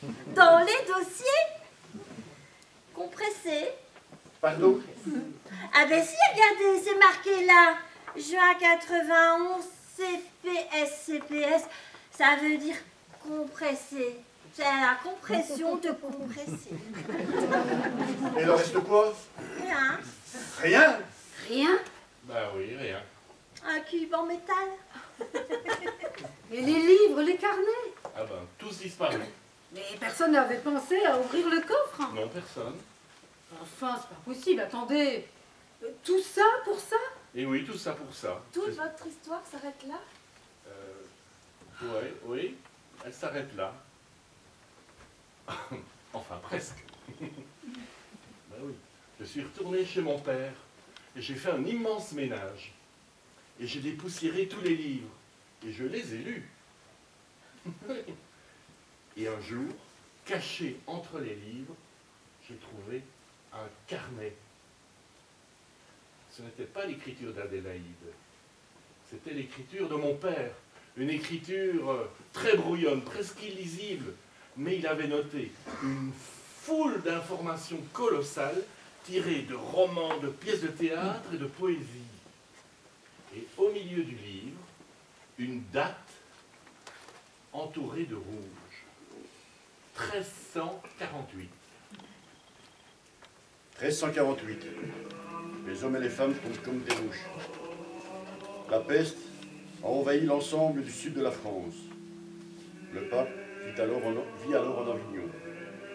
Dans les dossiers compressés. Pardon? Ah ben si, regardez, c'est marqué là. Juin 91, CPS. Ça veut dire compressé. C'est la compression de compresser. Et il en reste quoi? Rien. Rien? Rien? Bah oui, rien. Un cube en métal. Et les livres, les carnets? Ah ben, tous disparus. Mais personne n'avait pensé à ouvrir le coffre. Non, personne. Enfin, c'est pas possible, attendez. Tout ça pour ça? Et oui, tout ça pour ça. Toute votre histoire s'arrête là? Oui, elle s'arrête là. Enfin, presque. Ben oui, je suis retourné chez mon père et j'ai fait un immense ménage. Et j'ai dépoussiéré tous les livres. Et je les ai lus. Et un jour, caché entre les livres, j'ai trouvé un carnet. Ce n'était pas l'écriture d'Adélaïde. C'était l'écriture de mon père. Une écriture très brouillonne, presque illisible. Mais il avait noté une foule d'informations colossales tirées de romans, de pièces de théâtre et de poésie. Et au milieu du livre, une date entourée de rouge. 1348. 1348. Les hommes et les femmes tombent comme des mouches. La peste a envahi l'ensemble du sud de la France. Le pape vit alors en Avignon.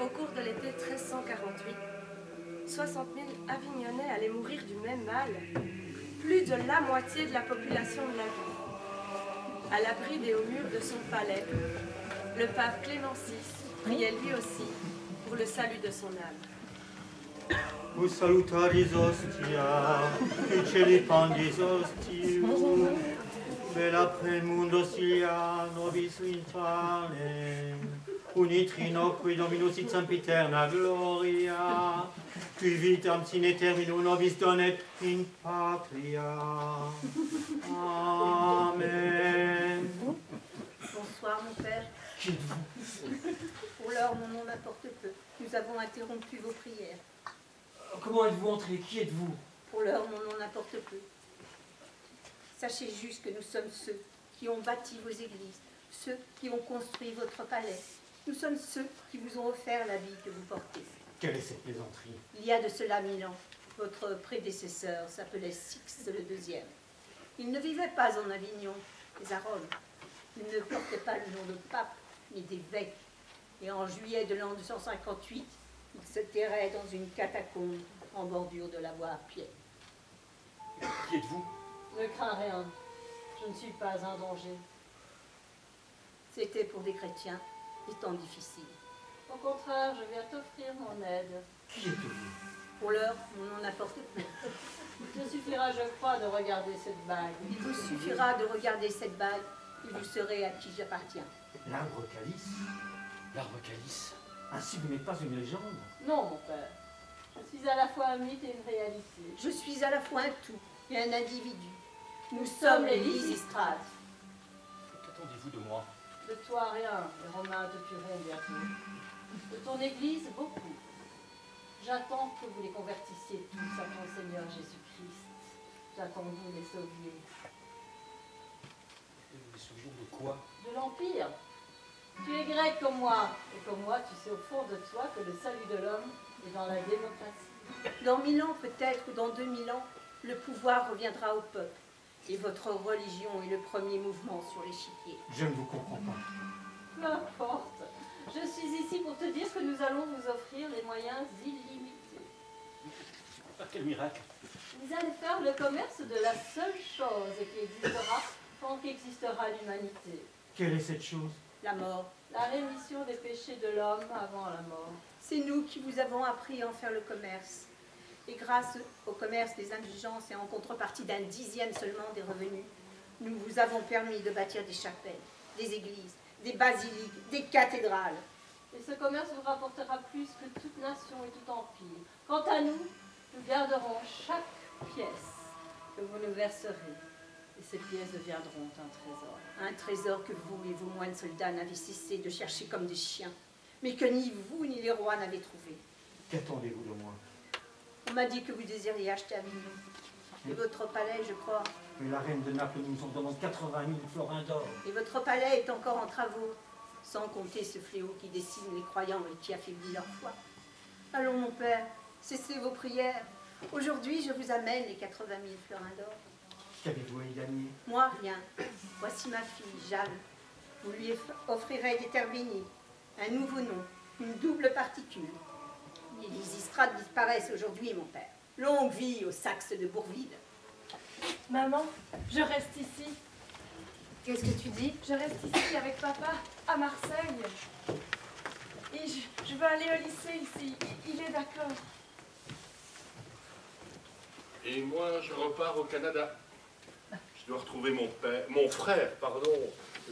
Au cours de l'été 1348, 60 000 Avignonnais allaient mourir du même mal. Plus de la moitié de la population de la ville. À l'abri des hauts murs de son palais, le pape Clément VI priait lui aussi pour le salut de son âme. Vous salutaris hostia, uceli pandis hostium, bella premundo cilia nobis infane, unitrino qui Dominus sit sempiterna gloria, qui vitam sine terminum nobis donet in patria. Amen. Bonsoir, mon père. Qui êtes-vous? Pour l'heure, mon nom m'importe peu. Nous avons interrompu vos prières. Comment êtes-vous entré? Qui êtes-vous? Pour l'heure, mon nom n'importe peu. Sachez juste que nous sommes ceux qui ont bâti vos églises, ceux qui ont construit votre palais. Nous sommes ceux qui vous ont offert la vie que vous portez. Quelle est cette plaisanterie? Il y a de cela 1000 ans, votre prédécesseur s'appelait Sixte le II. Il ne vivait pas en Avignon, mais à Rome. Il ne portait pas le nom de pape, mais d'évêque. Et en juillet de l'an 258, il se terrait dans une catacombe en bordure de la voie à pied. Qui êtes-vous? Ne crains rien, je ne suis pas un danger. C'était pour des chrétiens des temps difficiles. Au contraire, je viens t'offrir mon aide. Qui êtes-vous? Pour l'heure, mon nom n'importe peu. Il te suffira, je crois, de regarder cette bague. Il vous suffira de regarder cette bague et vous saurez à qui j'appartiens. L'arbre calice? L'arbre calice? Ainsi vous n'êtes pas une légende? Non, mon père. Je suis à la fois un mythe et une réalité. Je suis à la fois un tout et un individu. Nous sommes les Lysistrates. Qu'attendez-vous de moi? De toi, rien. Les Romains te tueront bientôt. De ton Église, beaucoup. J'attends que vous les convertissiez tous à ton Seigneur Jésus-Christ. J'attends que vous les sauviez. Des souvenirs de quoi? De l'Empire. Tu es grec comme moi. Et comme moi, tu sais au fond de toi que le salut de l'homme est dans la démocratie. Dans 1000 ans, peut-être, ou dans 2000 ans, le pouvoir reviendra au peuple. Et votre religion est le premier mouvement sur l'échiquier. Je ne vous comprends pas. Peu importe. Je suis ici pour te dire que nous allons vous offrir les moyens illimités. Par quel miracle? Vous allez faire le commerce de la seule chose qui existera tant qu'existera l'humanité. Quelle est cette chose? La mort. La rémission des péchés de l'homme avant la mort. C'est nous qui vous avons appris à en faire le commerce. Et grâce au commerce des indulgences et en contrepartie d'un 10e seulement des revenus, nous vous avons permis de bâtir des chapelles, des églises, des basiliques, des cathédrales. Et ce commerce vous rapportera plus que toute nation et tout empire. Quant à nous, nous garderons chaque pièce que vous nous verserez. Et ces pièces deviendront un trésor. Un trésor que vous et vos moines soldats n'avez cessé de chercher comme des chiens. mais que ni vous ni les rois n'avez trouvé. Qu'attendez-vous de moi? On m'a dit que vous désiriez acheter Avignon. Et votre palais, je crois. Mais la reine de Naples nous en demande 80 000 florins d'or. Et votre palais est encore en travaux, sans compter ce fléau qui décime les croyants et qui affaiblit leur foi. Allons, mon père, cessez vos prières. Aujourd'hui, je vous amène les 80 000 florins d'or. Qu'avez-vous à y gagner? Moi, rien. Voici ma fille, Jeanne. Vous lui offrirez des terres bénies, un nouveau nom, une double particule. Les Lysistrats disparaissent aujourd'hui, mon père. Longue vie aux Saxes de Bourville. Maman, je reste ici. Qu'est-ce que tu dis? Je reste ici avec papa, à Marseille. Et je veux aller au lycée ici. Il est d'accord. Et moi, je repars au Canada. Je dois retrouver mon frère, pardon.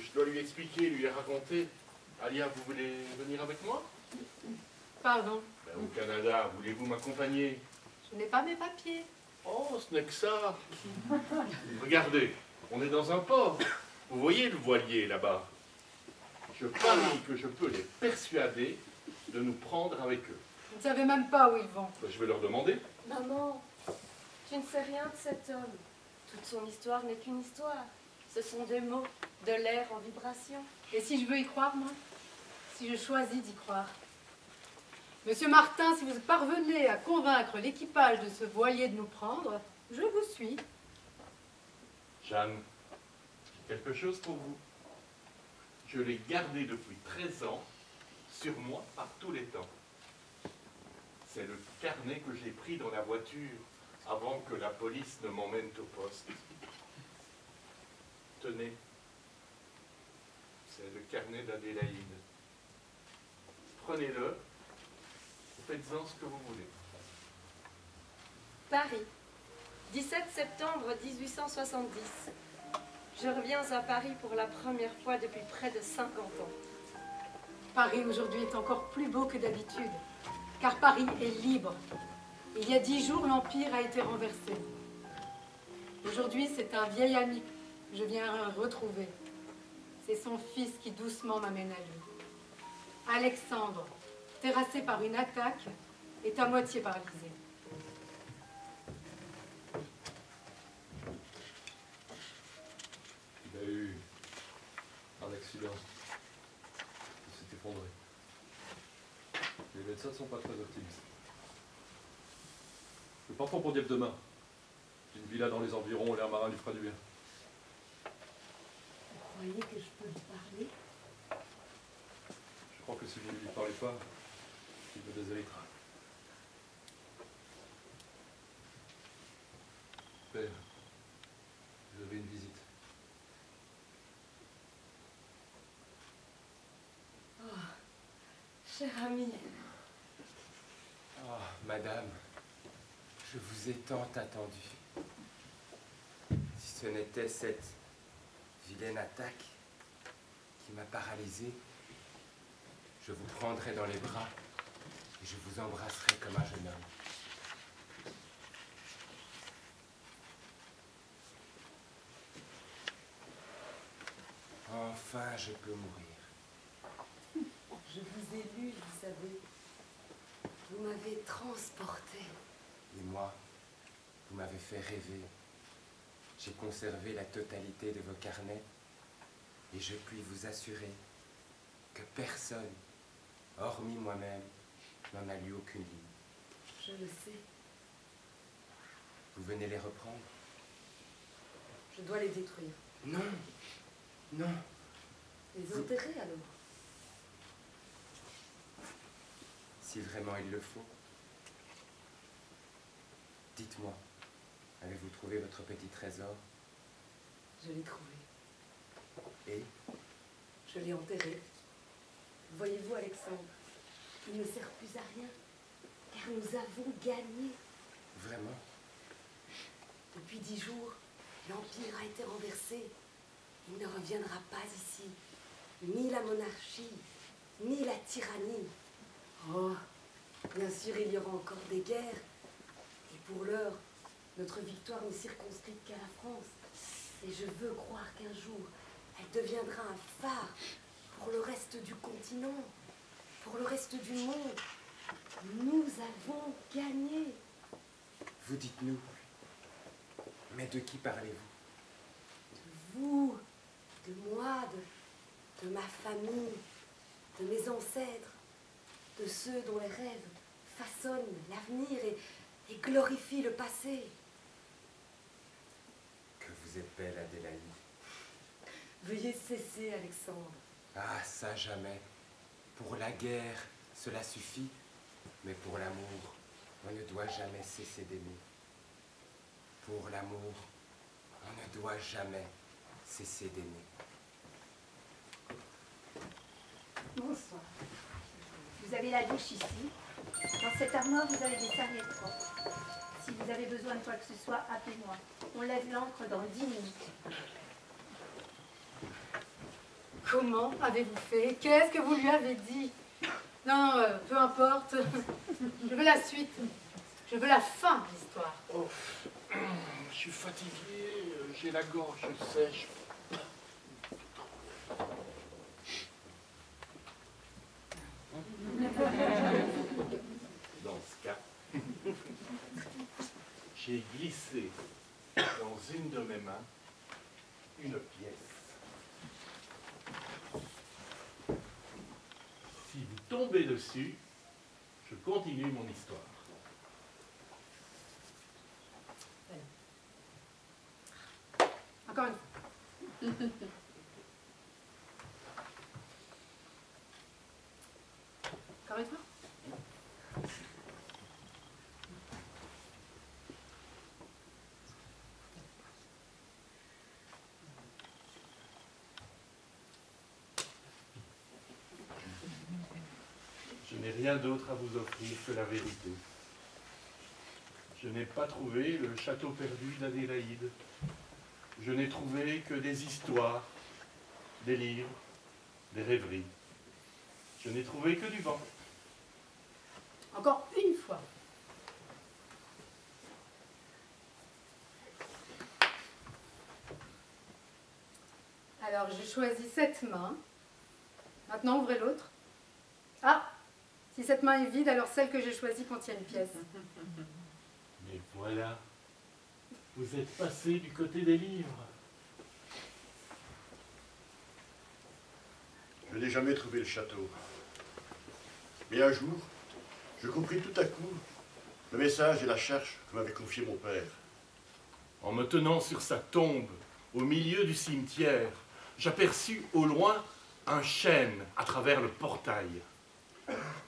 Je dois lui expliquer, lui raconter. Alia, vous voulez venir avec moi? Pardon, Ben, au Canada, voulez-vous m'accompagner? je n'ai pas mes papiers. Oh, ce n'est que ça. Regardez, on est dans un port. Vous voyez le voilier là-bas? Je parie que je peux les persuader de nous prendre avec eux. Vous ne savez même pas où ils vont. Ben, je vais leur demander. Maman, tu ne sais rien de cet homme. Toute son histoire n'est qu'une histoire. Ce sont des mots, de l'air en vibration. Et si je veux y croire, moi? Si je choisis d'y croire? Monsieur Martin, si vous parvenez à convaincre l'équipage de ce voilier de nous prendre, je vous suis. Jeanne, j'ai quelque chose pour vous. Je l'ai gardé depuis 13 ans, sur moi, par tous les temps. C'est le carnet que j'ai pris dans la voiture avant que la police ne m'emmène au poste. Tenez, c'est le carnet d'Adélaïde. Prenez-le, faites-en ce que vous voulez. Paris, 17 septembre 1870. Je reviens à Paris pour la première fois depuis près de 50 ans. Paris aujourd'hui est encore plus beau que d'habitude, car Paris est libre. Il y a 10 jours, l'Empire a été renversé. Aujourd'hui, c'est un vieil ami que je viens retrouver. C'est son fils qui doucement m'amène à lui. Alexandre, terrassé par une attaque, est à moitié paralysé. Il a eu un accident. Il s'est effondré. Les médecins ne sont pas très optimistes. Nous partons pour Dieppe demain. Une villa dans les environs, l'air marin lui fera du bien. Vous croyez que je peux lui parler? Je crois que si vous ne lui parlez pas, il me déshéritera. Père, vous avez une visite. Cher ami, Oh, madame, je vous ai tant attendu. Si ce n'était cette vilaine attaque qui m'a paralysé, je vous prendrais dans les bras et je vous embrasserais comme un jeune homme. Enfin, je peux mourir. Je vous ai lu, vous savez. Vous m'avez transporté. Et moi, vous m'avez fait rêver. J'ai conservé la totalité de vos carnets et je puis vous assurer que personne, hormis moi-même, n'en a lu aucune ligne. Je le sais. Vous venez les reprendre? Je dois les détruire. Non, non. Les enterrer alors. Si vraiment il le faut. Dites-moi, avez-vous trouvé votre petit trésor? Je l'ai trouvé. Et? Je l'ai enterré. Voyez-vous, Alexandre, il ne sert plus à rien, car nous avons gagné. Vraiment? Depuis 10 jours, l'Empire a été renversé. Il ne reviendra pas ici. Ni la monarchie, ni la tyrannie. Oh, bien sûr, il y aura encore des guerres. Et pour l'heure, notre victoire n'est circonscrite qu'à la France. Et je veux croire qu'un jour, elle deviendra un phare pour le reste du continent, pour le reste du monde. Nous avons gagné. Vous dites nous. Mais de qui parlez-vous? De vous, de moi, de ma famille, de mes ancêtres, de ceux dont les rêves façonnent l'avenir et glorifient le passé. Que vous êtes belle, Adélaïde. Veuillez cesser, Alexandre. Ah, ça jamais. Pour la guerre, cela suffit. Mais pour l'amour, on ne doit jamais cesser d'aimer. Pour l'amour, on ne doit jamais cesser d'aimer. Bonsoir. Vous avez la douche ici. Dans cette armoire, vous avez des serviettes propres. Si vous avez besoin de quoi que ce soit, appelez-moi. On lève l'ancre dans 10 minutes. Comment avez-vous fait? Qu'est-ce que vous lui avez dit? Non, peu importe. Je veux la suite. Je veux la fin de l'histoire. Oh, je suis fatigué, j'ai la gorge sèche. Dans ce cas, j'ai glissé dans une de mes mains une pièce. Si vous tombez dessus, je continue mon histoire. Encore une fois. Encore une fois. Je n'ai rien d'autre à vous offrir que la vérité. Je n'ai pas trouvé le château perdu d'Adélaïde. Je n'ai trouvé que des histoires, des livres, des rêveries. Je n'ai trouvé que du vent. Encore une fois. Alors, je choisis cette main. Maintenant, ouvrez l'autre. Ah! Si cette main est vide, alors celle que j'ai choisie contient une pièce. Mais voilà, vous êtes passé du côté des livres. Je n'ai jamais trouvé le château. Mais un jour, je compris tout à coup le message et la cherche que m'avait confié mon père. En me tenant sur sa tombe, au milieu du cimetière, j'aperçus au loin un chêne à travers le portail.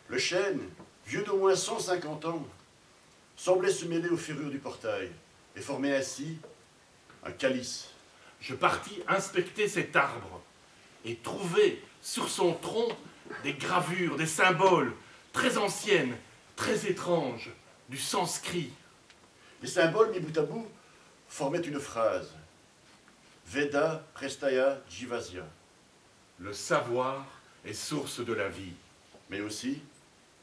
Le chêne, vieux d'au moins 150 ans, semblait se mêler aux ferrures du portail et formait ainsi un calice. Je partis inspecter cet arbre et trouvai sur son tronc des gravures, des symboles très anciennes, très étranges, du sanskrit. Les symboles mis bout à bout formaient une phrase. Veda Prestaya Jivasya. Le savoir est source de la vie. Mais aussi,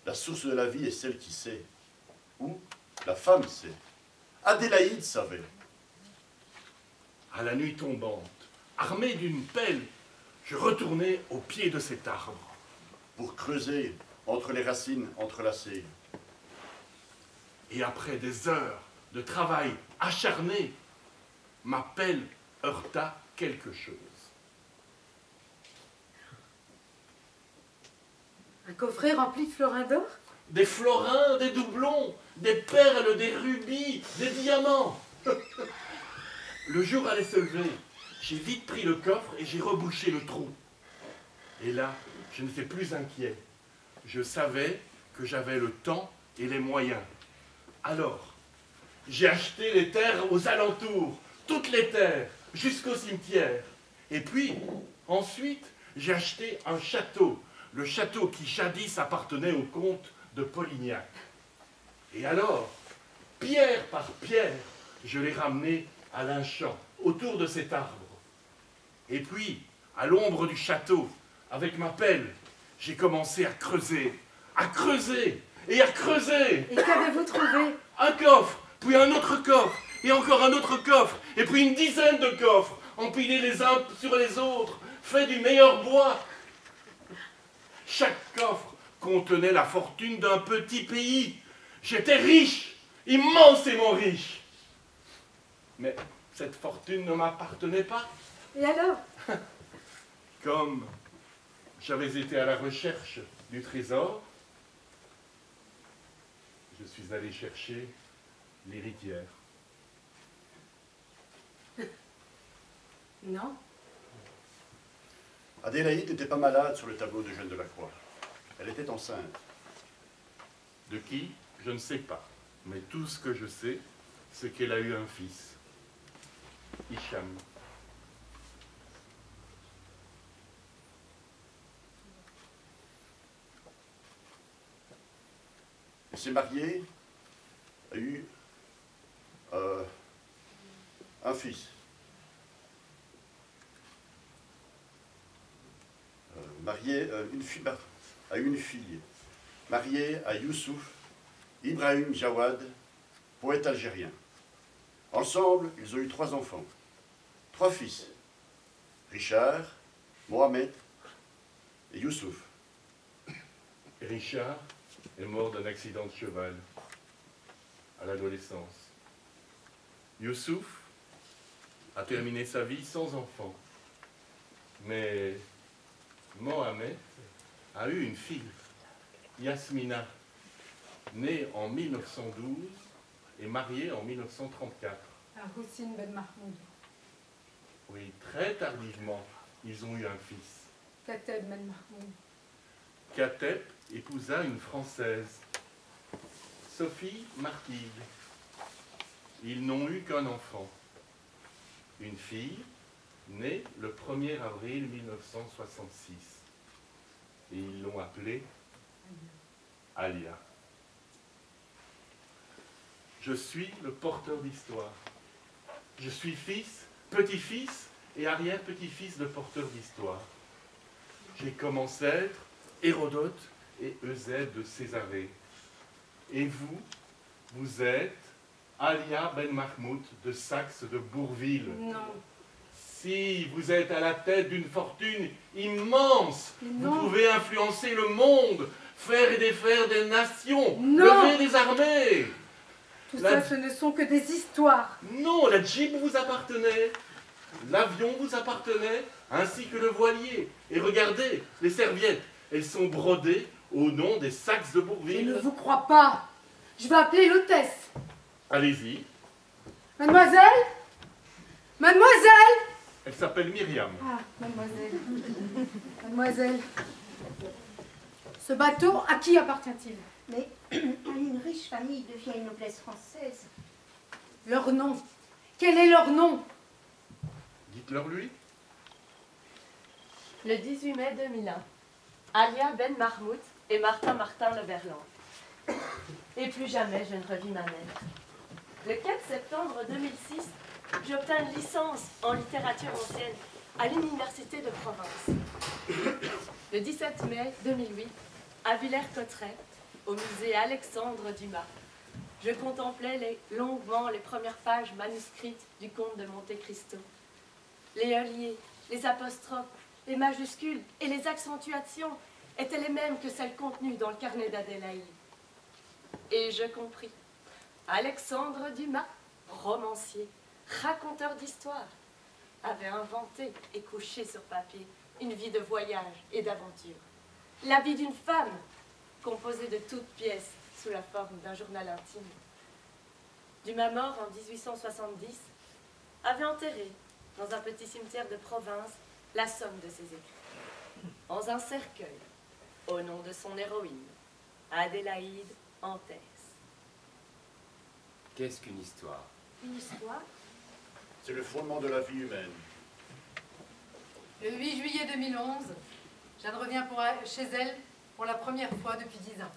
la source de la vie est celle qui sait. Ou la femme sait. Adélaïde savait. À la nuit tombante, armé d'une pelle, je retournai au pied de cet arbre. Pour creuser entre les racines entrelacées. Et après des heures de travail acharné, ma pelle heurta quelque chose. Un coffret rempli de florins d'or? Des florins, des doublons, des perles, des rubis, des diamants. Le jour allait se lever. J'ai vite pris le coffre et j'ai rebouché le trou. Et là, je n'étais plus inquiet. Je savais que j'avais le temps et les moyens. Alors, j'ai acheté les terres aux alentours, toutes les terres, jusqu'au cimetière. Et puis, ensuite, j'ai acheté un château, le château qui jadis appartenait au comte de Polignac. Et alors, pierre par pierre, je l'ai ramené à l'Inchamp, autour de cet arbre. Et puis, à l'ombre du château, avec ma pelle, j'ai commencé à creuser et à creuser. Et qu'avez-vous trouvé? Un coffre, puis un autre coffre, et encore un autre coffre, et puis une dizaine de coffres, empilés les uns sur les autres, faits du meilleur bois. Chaque coffre contenait la fortune d'un petit pays. J'étais riche, immensément riche. Mais cette fortune ne m'appartenait pas. Et alors? Comme j'avais été à la recherche du trésor, je suis allé chercher l'héritière. Non. Adélaïde n'était pas malade sur le tableau de Jeanne de la Croix. Elle était enceinte. De qui? Je ne sais pas. Mais tout ce que je sais, c'est qu'elle a eu un fils, Hicham. Elle s'est mariée, a eu un fils. A eu une fille, mariée à Youssouf Ibrahim Jawad, poète algérien. Ensemble, ils ont eu 3 enfants, 3 fils, Richard, Mohamed et Youssouf. Richard est mort d'un accident de cheval à l'adolescence. Youssouf a terminé sa vie sans enfant. Mais Mohamed a eu une fille, Yasmina, née en 1912 et mariée en 1934. À Houssine Ben Mahmoud. Oui, très tardivement, ils ont eu un fils. Kateb Ben Mahmoud. Kateb épousa une Française, Sophie Martigues. Ils n'ont eu qu'un enfant, une fille, née le 1er avril 1966. Et ils l'ont appelée Alia. Je suis le porteur d'histoire. Je suis fils, petit-fils et arrière-petit-fils de porteur d'histoire. J'ai comme ancêtre Hérodote et Eusèbe de Césarée. Et vous, vous êtes Alia Ben Mahmoud de Saxe de Bourville. Non. Si vous êtes à la tête d'une fortune immense, Non. vous pouvez influencer le monde, faire et défaire des nations, Non. lever des armées. Tout ça, ce ne sont que des histoires. Non, la Jeep vous appartenait, l'avion vous appartenait, ainsi que le voilier. Et regardez, les serviettes, elles sont brodées au nom des Saxes de Je Bourville. ne vous crois pas. Je vais appeler l'hôtesse. Allez-y. Mademoiselle? Mademoiselle? Elle s'appelle Myriam. Ah, mademoiselle. Mademoiselle. Ce bateau, à qui appartient-il? Mais à une riche famille de vieille noblesse française. Leur nom. Quel est leur nom? Dites-leur lui. Le 18 mai 2001, Alia Ben Mahmoud et Martin Le Verlan. Et plus jamais je ne revis ma mère. Le 4 septembre 2006, j'obtins une licence en littérature ancienne à l'Université de Provence. Le 17 mai 2008, à Villers-Cotterêts, au musée Alexandre Dumas, je contemplais longuement les premières pages manuscrites du Comte de Monte Cristo. Les heuliers, les apostrophes, les majuscules et les accentuations étaient les mêmes que celles contenues dans le carnet d'Adélaïde. Et je compris. Alexandre Dumas, romancier, raconteur d'histoire, avait inventé et couché sur papier une vie de voyage et d'aventure. La vie d'une femme, composée de toutes pièces sous la forme d'un journal intime. Dumas mort en 1870, avait enterré dans un petit cimetière de province la somme de ses écrits, dans un cercueil, au nom de son héroïne, Adélaïde Anthès. Qu'est-ce qu'une histoire? Une histoire? C'est le fondement de la vie humaine. Le 8 juillet 2011, Jeanne revient chez elle pour la première fois depuis 10 ans.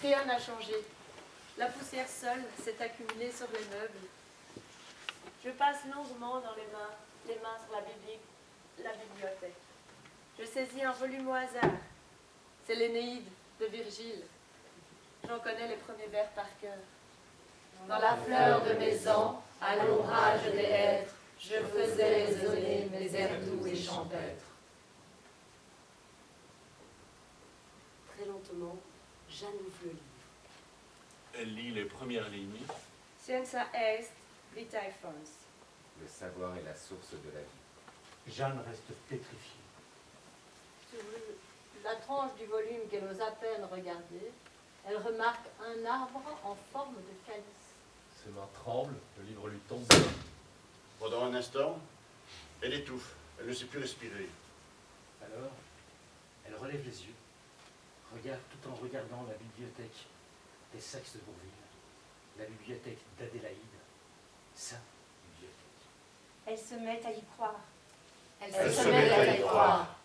Rien n'a changé. La poussière seule s'est accumulée sur les meubles. Je passe longuement dans les mains sur la bibliothèque. Je saisis un volume au hasard. C'est l'Énéide de Virgile. J'en connais les premiers vers par cœur. Dans la fleur de mes ans, à l'ombrage des hêtres, je faisais résonner mes airs doux et champêtres. lentement, Jeanne ouvre le livre. Elle lit les premières lignes. Scientia est vitae fons. Le savoir est la source de la vie. Jeanne reste pétrifiée. Sur la tranche du volume qu'elle ose à peine regarder, elle remarque un arbre en forme de calice. Ses mains tremblent, le livre lui tombe. Pendant un instant, elle étouffe. Elle ne sait plus respirer. Alors, elle relève les yeux, regarde tout en regardant la bibliothèque des Saxe de Bourville, la bibliothèque d'Adélaïde, sa bibliothèque. Elle se met à y croire. Elle se met à y croire.